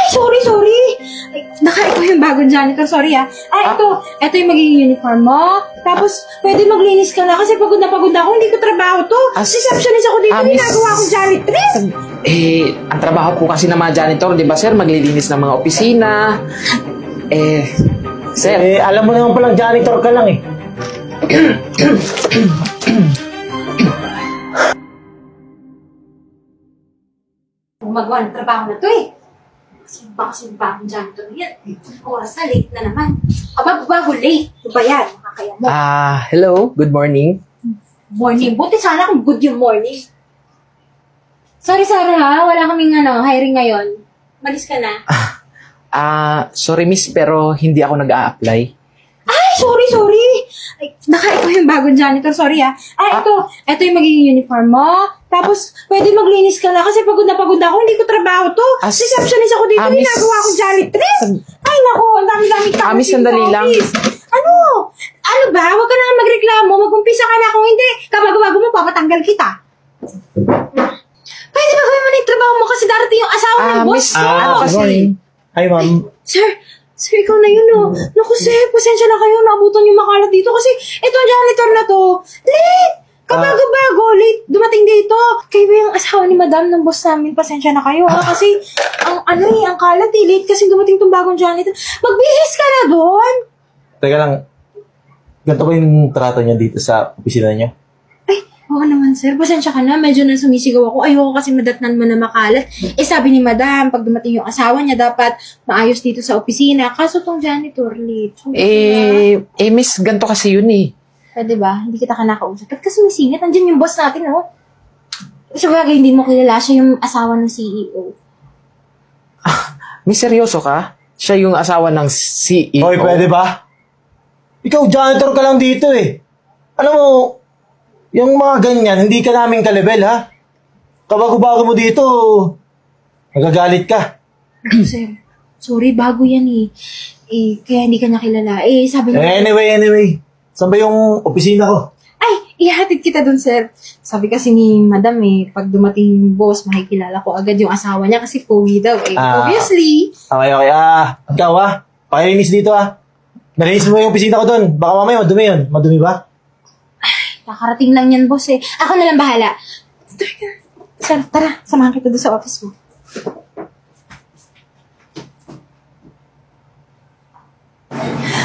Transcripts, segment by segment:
Sorry. Ay, ito yung bagong janitor. Sorry ito yung magiging uniform mo. Tapos, pwede maglinis ka na kasi pagod na ako. Hindi ko trabaho to. Receptionist ako dito. Ginagawa akong janitress. Ang trabaho po kasi ng mga janitor, di ba sir? Maglilinis ng mga opisina. Sir. Alam mo naman palang janitor ka lang eh. Gumagawa ng trabaho na to eh. Kasi bagong janitor yan. Oras na, late na naman. Bago late. Ano ba yan? Makakaya mo. Hello. Good morning. Morning. Buti sana kung good yung morning. Sorry, Sarah ha. Wala kaming hiring ngayon. Malis ka na. Sorry miss, pero hindi ako nag-a-apply. Ay, sorry. Ay, ito yung bagong janitor. Sorry ha. Ito yung magiging uniform mo. Tapos, pwede maglinis ka na kasi pagod na ako. Hindi ko trabaho to. Receptionist ako dito. Ginagawa akong janitress. Ay, naku. Ang dami-dami tao. Miss, sandali lang. Ano ba? Huwag ka na magreklamo. Mag-umpisa ka na. Kung hindi, kabago-bago mo, papatanggal kita. Pwede ba gawin mo na yung trabaho mo kasi darating yung asawa ng boss ko? Kasi... Hi, ma'am. Sir, ikaw na yun, Naku, sir, pasensya na kayo. Naabutan yung makalat dito kasi itong janitor na to. Late! Kabago-bago, late dumating dito. Kayo ba yung asawa ni madam ng boss namin? Pasensya na kayo, Kasi, ang kalat late kasi dumating itong bagong janitor. Magbihis ka na doon! Teka lang, ganito ba yung trato niya dito sa opisina niya? Oo naman, sir. Pasensya ka na. Medyo na sumisigaw ako. Ayoko kasi madatnan mo na makalat. Sabi ni madam, pag dumating yung asawa niya, dapat maayos dito sa opisina. Kaso tong janitor late. Miss, ganito kasi yun eh. Pwede ba? Hindi kita ka nakausap. Ba't ka sumisingit? Andyan yung boss natin, Sa bagay, hindi mo kilala. Siya yung asawa ng CEO. Miss, seryoso ka? Siya yung asawa ng CEO? Hoy, pwede ba? Ikaw, janitor ka lang dito eh. Alam mo, yung mga ganyan, hindi ka namin ka-level, ha? Kabago-bago mo dito, nagagalit ka. Sir, sorry, bago yan kaya hindi ka nakilala. Sabi niya... Anyway. Saan ba yung opisina ko? Ay, ihatid kita dun, sir. Sabi kasi ni madam pag dumating yung boss, makikilala ko agad yung asawa niya kasi pogi daw Obviously. Okay. Ikaw, pakilinis dito, nalinis mo yung opisina ko dun. Baka mamaya madumi yun. Madumi ba? Kakarating lang yan, boss Ako na lang bahala. Sir, tara. Samahan kita doon sa office mo.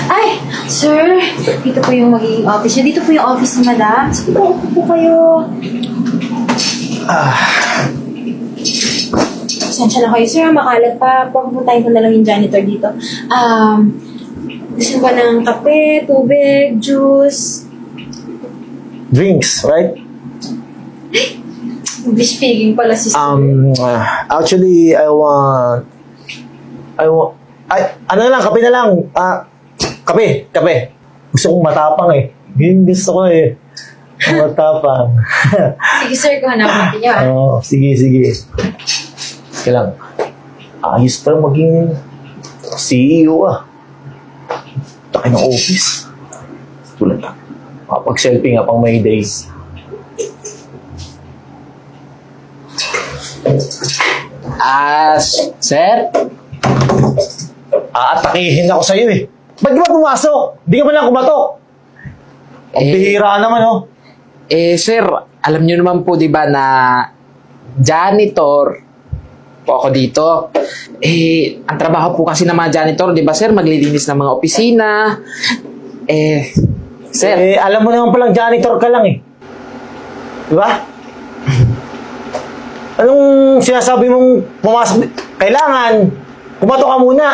Ay, sir. Dito po yung magiging office niya. Dito po yung office ni madam. Sige po, upo po kayo. Pasensya na kayo, sir. Makalat pa. Pupuntahin ko na lang yung janitor dito. Gusto ba ng kape, tubig, juice? Drinks, right? English speaking pala si Actually, ano na lang, kape na lang. Kape. Gusto kong matapang Yun gusto ko matapang. Sige sir, kung hanapin niyo sige. Sige lang. Ayos pa maging CEO Taki ng office. Tulad lang. Pag-selfie nga pang may days. Sir? Atakihin ako sa'yo Ba't di ba pumasok? Di ka man lang kumatok. Ang bihira naman Sir, alam niyo naman po diba na janitor po ako dito. Ang trabaho po kasi ng mga janitor, diba sir, maglilinis ng mga opisina. Sir. Alam mo naman palang janitor ka lang Diba? Anong sinasabi mong pumasok? Kailangan, kumato ka muna.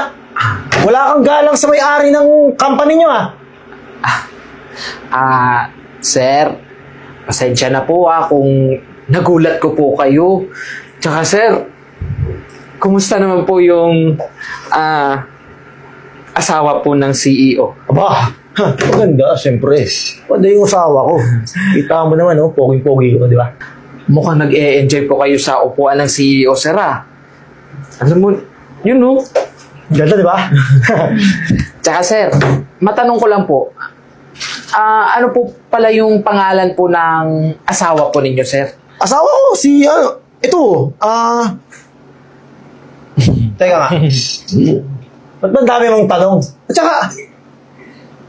Wala kang galang sa may-ari ng company nyo Sir, pasensya na po kung nagulat ko po kayo. Tsaka sir, kumusta naman po yung asawa po ng CEO? Aba, maganda, siyempre. Pwede yung asawa ko. Kita mo naman, poging-pogi ko, di ba? Mukhang nag-e-enjoy po kayo sa upuan ng CEO, sir, Alam mo, yun, Ganda, di ba? Tsaka, sir, matanong ko lang po, ano po pala yung pangalan po ng asawa po ninyo, sir? Asawa ko, ito, Teka nga. Ba't ba ang dami mong tanong? At saka,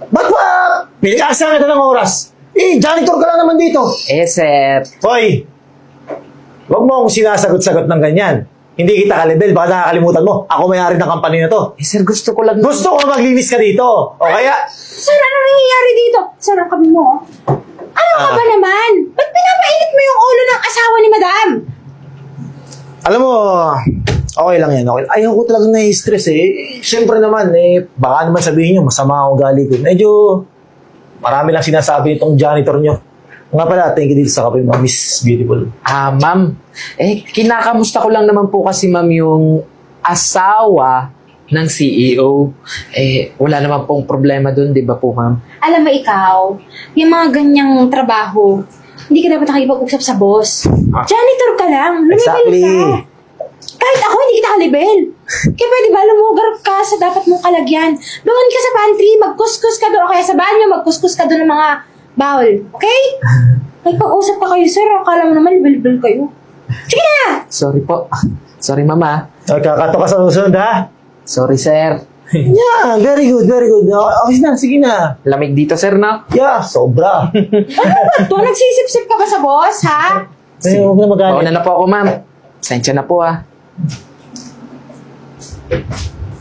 ba't ba pinag-aasahan kita ng oras? Janitor ka lang naman dito. Sir. Hoy, huwag mo akong sinasagot-sagot ng ganyan. Hindi kita ka-level, baka nakakalimutan mo. Ako may-ari ng company na to. Sir, gusto ko lang... Gusto ko maglinis ka dito. O kaya... Sir, ano nangyayari dito? Sir, ang kami mo. Ano ka ba naman? Ba't pinapainit mo yung ulo ng asawa ni Madam? Alam mo, okay lang yan. Okay. Ayaw ko talagang na-stress eh. Siyempre naman, baka naman sabihin nyo, masama ang ugali ko. Medyo marami lang sinasabi itong janitor nyo. Nga pala, thank you dito sa kape mo, Miss Beautiful. Ma'am. Kinakamusta ko lang naman po kasi, ma'am, yung asawa ng CEO. Wala naman pong problema dun, di ba po, ma'am? Alam mo ikaw, yung mga ganyang trabaho, hindi ka dapat nakipag-usap sa boss. Janitor ka lang, lumibel Exactly. ka. Kahit ako, hindi kita kalibel. Kaya pwede ba, lumugar ka sa dapat mong kalagyan. Doon ka sa pantry, magkuskus ka doon, o kaya sa banyo, magkuskus ka doon ng mga bawal. Okay? Nagpag-usap ka kayo, sir. Akala mo naman, libel-libel kayo. Sige na! Sorry po. Sorry, mama. Kakato ka sa susunod, ha? Sorry, sir. Yeah, very good, very good. Okay na, sige na. Lamig dito, sir, no? Yeah, sobra. Ano ba ito? Nagsisip-sip ka ba sa boss, ha? Huwag na magalit. Mauna na po ako, ma'am. Sensya na po,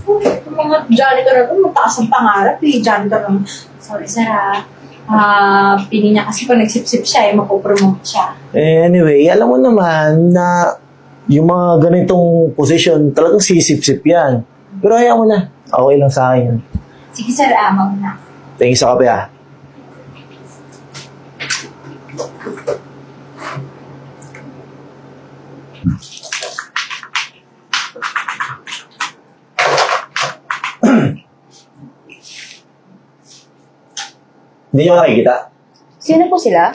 Yung mga janitor na ito, mataas ang pangarap eh. Janitor naman. Sorry, sir, ha? Pili niya kasi pag nagsip-sip siya, mapopromote siya. Anyway, alam mo naman na yung mga ganitong position, talagang sisip-sip yan. Pero ayaw mo na. Okay lang sa akin yan. Sige, sir, mauna. Thank you sa kape, ha? Hindi nyo nakikita? Sino po sila?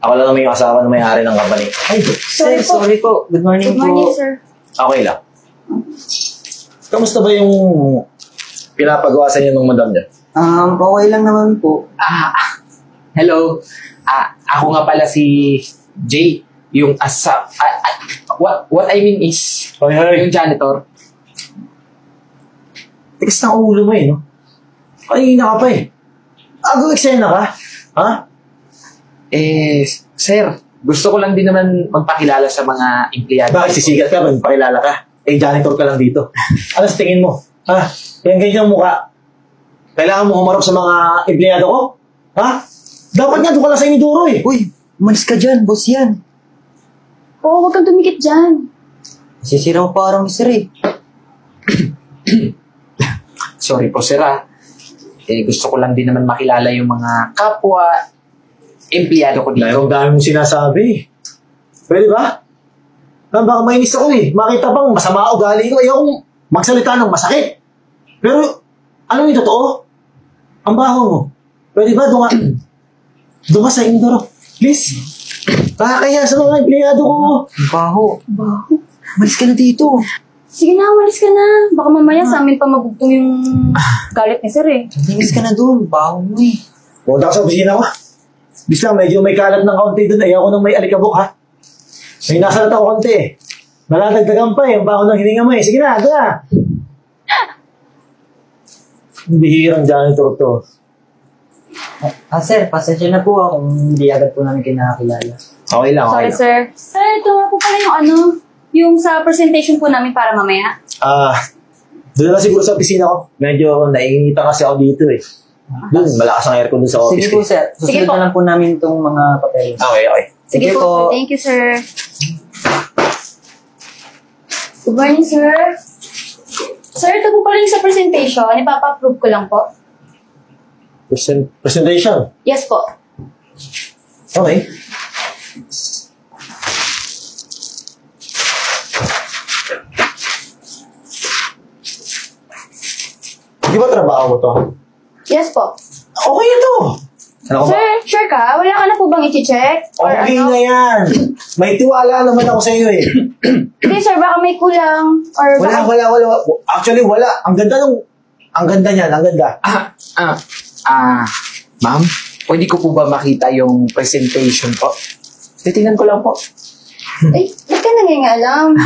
Ako lang naman yung asawa ng may-ari ng company. Ay, sir, sorry po. Good morning Good morning, po. sir. Okay lang. Kamusta ba yung pinapagawa sa inyo ng madam niya? Okay lang naman po. Hello. Ako nga pala si Jay. Yung what I mean is, yung janitor. Tigas ng ulo mo no? Kanina ka pa Agaw eksena ka? Ha? Sir, gusto ko lang din naman magpakilala sa mga empleyado. Bakit sisigat ka? Magpakilala ka? Janitor ka lang dito. Ano sa tingin mo? Ha? Yan ganyan ang mukha. Kailangan mo humarap sa mga empleyado ko? Ha? Dapat nga doon ka lang sa iniduro Uy, umalis ka dyan. Boss yan. Oo, huwag kang tumikit dyan. Sisira mo pa araw, sir eh. Sorry po, sir, gusto ko lang din naman makilala yung mga kapwa empleyado ko dito. Ang dami mong sinasabi. Pwede ba? Baka mainis ako Makita bang masama ugali ko. Ayaw kong magsalita ng masakit. Pero, ano yung totoo? Ang baho mo. Pwede ba? Doon ka sa indoor. Please. Kaya sa mga empleyado ko. Baho. Umalis ka na dito. Sige na, walis ka na. Baka mamaya sa amin pa mabugtong yung galit ni sir eh. Umalis ka na doon. Baho mo eh. Punta ka sa opisina ko. Bis lang, medyo may kalat ng kaunti doon. Ayaw ko nang may alikabok, ha? May nasalat ako konti Naladagdagan pa Ang baho ng hininga mo Sige na, doon na. Bihirang janitor to. Sir, pasensya na po kung hindi agad po namin kinakilala. Okay lang, Sorry, okay lang. sir. Sir, ito nga po pala yung sa presentation po namin para mamaya. Doon na siguro sa opisina ko. Medyo naiinita kasi ako dito Doon, malakas ang aircon doon sa office. Sige po, sir. Sige Susunod po. na lang po namin itong mga papeles. Okay. Sige po. Thank you, sir. Good morning, sir. Sir, ito po pala yung sa presentation. Ipapa-approve ko lang po. Presentation. Yes po. Okay. Di ba trabaho mo to? Yes po. Okay na to. Ano ba? Sir, sure ka? Wala ka na po bang i-check? Or Okay ano? na yan. May tiwala naman ako sa iyo Hindi, sir. Baka may kulang. Or baka... Wala. Actually, wala. Ang ganda niyan. Ang ganda. Ma'am, pwede ko po ba makita yung presentation po? Titingnan ko lang po. Ay, ba't ka nangingalam?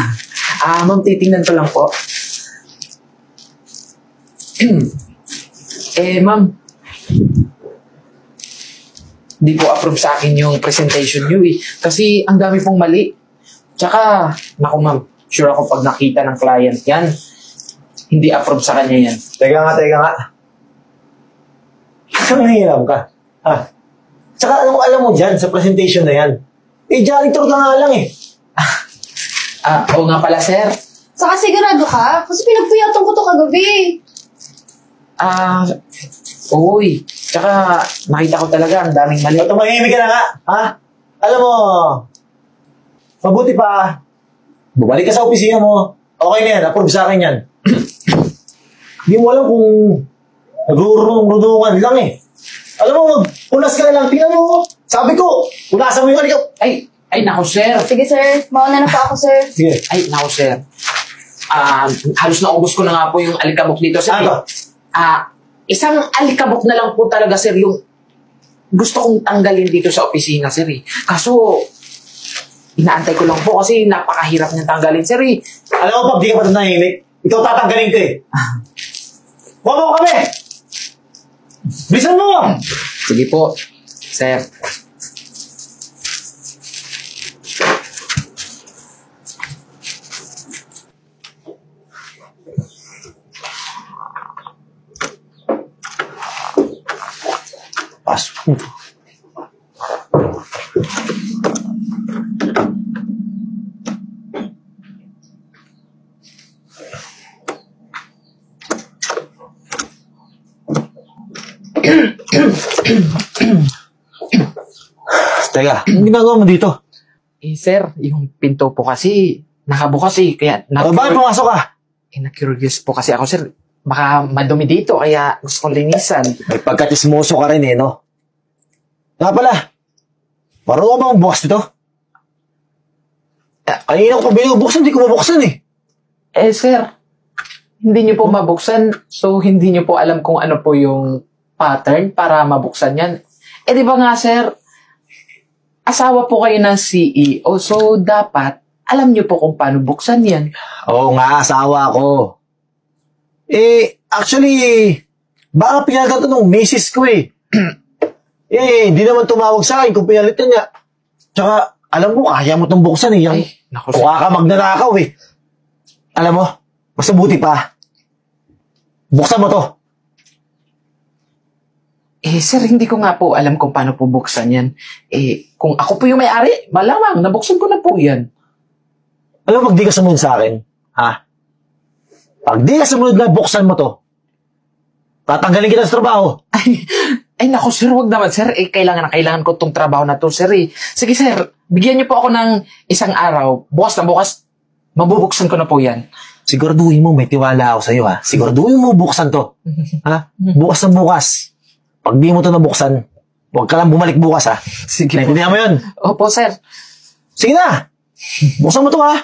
Ma'am, titingnan ko lang po. Ma'am, di po approve sa akin yung presentation nyo eh. Kasi ang dami pong mali. Tsaka, naku ma'am, sure ako pag nakita ng client yan, hindi approve sa kanya yan. Teka nga. Saan nangihiram ka? Ha? Tsaka anong alam mo dyan sa presentation na yan? Janitor ka nga lang eh. Oo nga pala, sir. Saka sigurado ka? Kasi pinagpuyatan ko to kagabi. Uy. Tsaka, nakita ko talaga ang daming mali. Tumahimik ka na nga, ha? Alam mo, mabuti pa, bumalik ka sa opisina mo. Okay na yan, approve sa akin yan. Hindi mo alam kung nagrurunong-runungan lang eh. Alam mo, magpunas ka na lang. Tingnan mo, sabi ko, punasan mo yung alikaw. Ay, naku, sir. Sige, sir. Mauna na po ako, sir. Sige. Ay, naku, sir. Halos naubos ko na nga po yung alikabok dito, sir. Ano? Isang alikabok na lang po talaga, sir, yung gusto kong tanggalin dito sa opisina, sir, eh. Kaso, inaantay ko lang po kasi napakahirap niyang tanggalin, sir, eh. Alam mo, pag di ka pa nanahimik, ikaw tatanggalin ko eh. Huwag mo kami! Bisan mo! Sige po, sir. Pasok. Teka, anong ginagawa mo dito? Sir, yung pinto po kasi nakabukas eh. Kaya, Bakit pumasok ka? na-curious po kasi ako, sir. Baka madumi dito, kaya gusto kong linisan. May pagkatismoso ka rin eh, no? Nga pala, parang ka bang bukas dito? Kanina ko pa binubuksan, di ko mabuksan eh. Sir, hindi niyo po mabuksan, so hindi niyo po alam kung ano po yung pattern para mabuksan yan. Di ba nga, sir, asawa po kayo ng CEO, so dapat alam niyo po kung paano buksan yan. Oo nga, asawa ko. Actually, baka pinagatan ng misis ko eh. Hindi naman tumawag sa akin kung pinalitan niya. Tsaka, alam mo, kaya mo itong buksan eh. Ay, naku, sir. Mukha ka magnanakaw eh. Alam mo, mas mabuti pa. Buksan mo to. Sir, hindi ko nga po alam kung paano po buksan yan. Kung ako po yung may-ari, malamang, nabuksan ko na po yan. Alam mo, pag di ka sumunod sa akin, ha? Pag di ka sumunod na buksan mo to, tatanggalin kita sa trabaho. Ay, naku, sir, wag naman, sir. Kailangan ko tong trabaho na to, sir, eh. Sige, sir, bigyan niyo po ako ng isang araw. Bukas na bukas, mabubuksan ko na po yan. Siguraduhin mo, may tiwala ako sa'yo, ha? Siguraduhin mo buksan to. Ha? Bukas na bukas. Pag di mo to nabuksan, huwag ka lang bumalik bukas, ha? Sige po. Naintindihan mo yun? Opo, sir. Sige na! Buksan mo to, ha?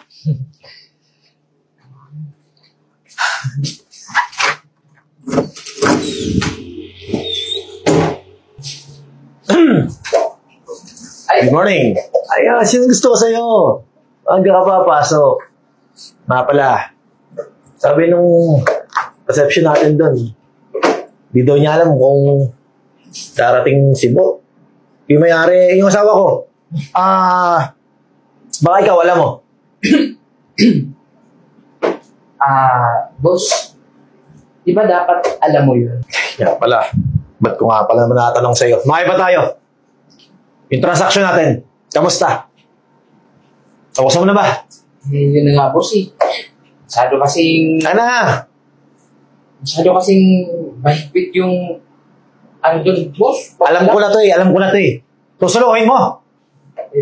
Good morning. Ay, sino gusto ko sa'yo? Hanggang ka pa, pasok. Nga pala, sabi nung reception natin doon, di daw niya alam kung darating si Bo. Yung may-ari, yung asawa ko. Baka ikaw, alam mo. Boss, di ba dapat alam mo yun? Nga pala. Ba't ko nga pala naman natanong sa'yo? Makaiba tayo. Yung transaction natin, kamusta? Tapos mo na ba? Yun na nga, boss, eh. Masyado kasing mahigpit yung ano dun, boss. Alam ko na to eh. Susuluhin mo.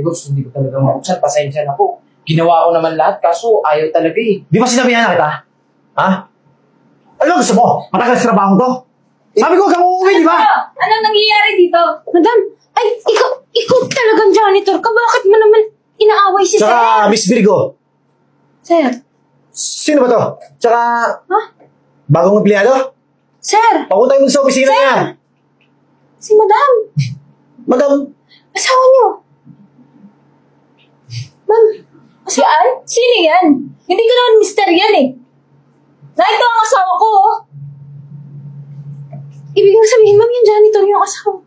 Boss, hindi ko talaga mabuksan. Pasensya na po. Ginawa ko naman lahat, kaso ayaw talaga eh. Di ba sinabihan na kita? Ha? Ano gusto mo? Matagal sa trabaho to? Sabi ko, kang uuwi, di ba? Anong nangyayari dito? Madam, ay, ikaw talagang janitor ka. Bakit mo naman inaaway si Sir? Tsaka, Miss Virgo. Sir? Sino ba to? Tsaka, bagong empleyado? Sir? Papunta mo sa opisina niya. Si Madam. Madam, Asawa niyo. Ma'am, Saan? Sino yan? Hindi ko naman mister yan eh. Nakita ang asawa ko, oh. Ibig mo sabihin, ma'am, yung janitor yung asawa.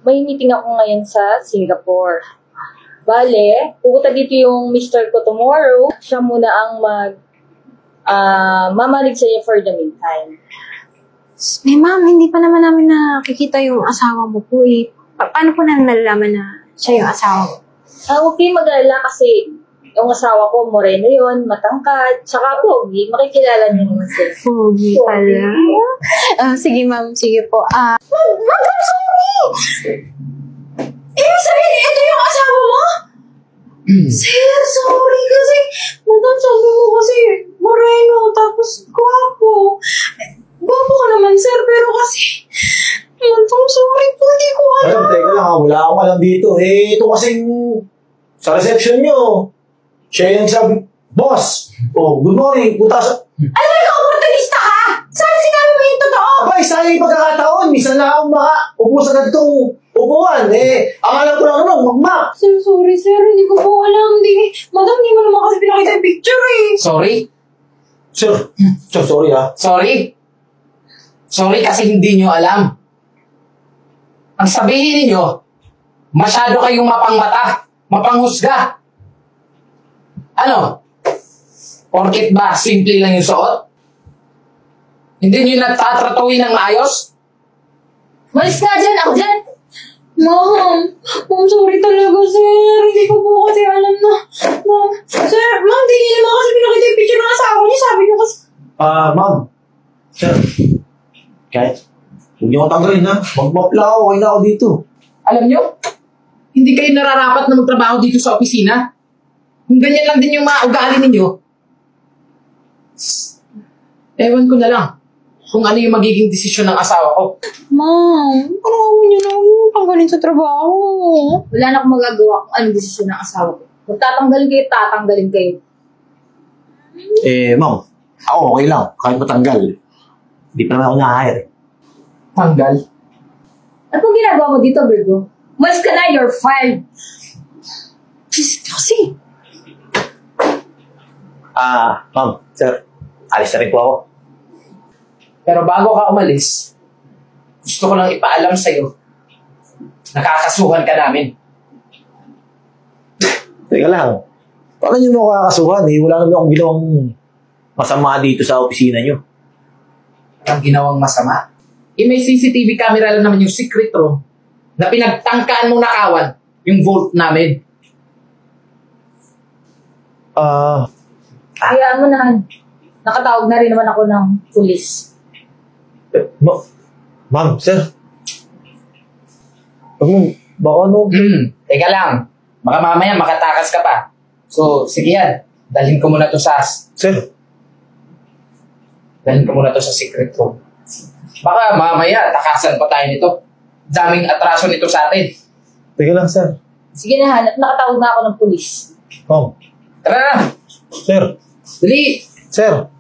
May meeting ako ngayon sa Singapore. Bale, pupunta dito yung mister ko tomorrow. Siya muna ang mamalig sa'yo for the meantime. Eh, ma'am, hindi pa naman namin nakikita yung asawa mo po eh. Paano po namin nalalaman na siya yung asawa mo? Huwag kayong mag-alala kasi yung asawa ko, moreno yun, matangkad, tsaka pogi. Makikilala niyo naman sila. Pogi pala. Sige, ma'am. Sige po. Madam, sorry! Ibig sabihin, ito yung asawa mo? Sir, sorry kasi, madam, sabi mo kasi, moreno, tapos gwapo. Gwapo ka naman, sir, pero kasi, madam, sorry po, di ko alam. Madam, teka lang, wala akong alam dito. Eh, ito kasing sa reception nyo. Siya yung sabi, boss, good morning, punta sa... Alam mo, oportunista ka! Saan sinabi mo yung totoo? Abay, sayang yung pagkakataon. Minsan na akong makaupo sa ganitong upuan. Ang alam ko lang naman, magmap. Sir, sorry, sir, hindi ko po alam. Madam, hindi mo naman kasi pinakita yung picture eh. Sorry? Sir, sorry ha. Sorry? Sorry kasi hindi nyo alam. Ang sabihin ninyo, masyado kayong mapangbata, mapanghusga. Ano? Porkit ba simple lang yung suot? Hindi nyo natatratuhin ng maayos? Malis nga dyan, ako dyan. Ma'am, sorry talaga, sir. Hindi ko po kasi alam na sir, ma'am, di niyo naman kasi pinakita yung picture ng asawa niya. Sabi niyo kasi, Ma'am. Sir. Kahit, huwag niyo ko tanggalin ha. Magmap lang ako, okay na ako dito. Alam nyo, hindi kayo nararapat na magtrabaho dito sa opisina. Kung ganyan lang din yung mga ugali ninyo, ewan ko na lang kung ano yung magiging desisyon ng asawa ko. ma'am, parang niyo na yung tanggalin sa trabaho. Wala na akong magagawa kung anong desisyon ng asawa ko. Kung tatanggalin kayo, tatanggalin kayo. Ma'am, ako okay lang. Kahit matanggal. Hindi pa naman ako na-hire. Tanggal. Ano pong ginagawa mo dito, Virgo? Mas ka na, you're fired. Kasi, Ma'am, sir. Alis na rin po ako. Pero bago ka umalis, gusto ko lang ipaalam sa'yo, nakakasuhan ka namin. Teka lang. Paano niyo mo kakasuhan eh? Wala naman akong ginawang masama dito sa opisina niyo. Ang ginawang masama. May CCTV camera lang naman yung secret room na pinagtangkaan mong nakawan yung vault namin. Hayaan mo na. Nakatawag na rin naman ako ng pulis. Ma'am, sir. Baka ano? Teka lang. Baka mamaya makatakas ka pa. So, sige yan. Dalhin ko muna to sa... Sir. Dalhin ko muna to sa secret room. Baka mamaya takasan pa tayo nito. Daming atraso nito sa atin. Teka lang, sir. Sige na, nakatawag na ako ng pulis. Ma'am. Tara na! Sir. Dali! Sir.